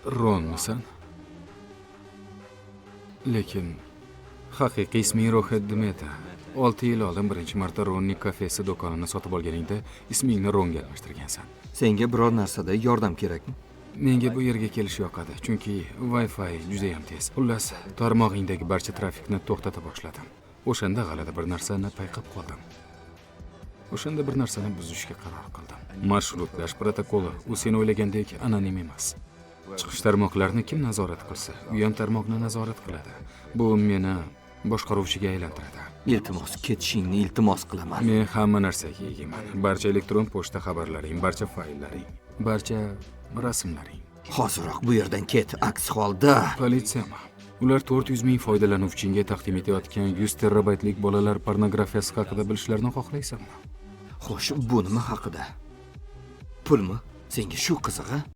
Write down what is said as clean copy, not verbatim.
Ronmisan? Lekin haqiqiy isming Rohit Dmeta. 6 yil oldin birinchi marta Ronning kafesi do'konini sotib olganingda ismingni Ronga almashtirgansan. Senga biror narsada yordam kerakmi? Menga bu yerga kelish yoqadi, chunki Wi-Fi juda ham tez. Xullas, tarmog'ingdagi barcha trafikni to'xtata boshladim. O'shanda g'alati bir narsani payqab qoldim. O'shanda bir narsani buzishga qaror qildim. Marshrutlash protokoli, u sen o'ylagandek anonim emas. Chiqish tarmoqlarini kim nazorat qilsa, u ham tarmoqni nazorat qiladi. Bu meni boshqaruvchiga aylantiradi. Iltimos, ketishingni iltimos qilaman. Men hamma narsaga egaman. Barcha elektron pochta xabarlaring, barcha fayllaring, barcha rasmlaring. Hoziroq bu yerdan ket, aks holda. Politsiyami? Ular 400 ming foydalanuvchiga taqdim etayotgan 100 terabaytlik bolalar pornografiyasi haqida bilishlarini xohlaysanmi? Xo'sh, bu nima haqida? Pulmi? Senga shu qiziq-a?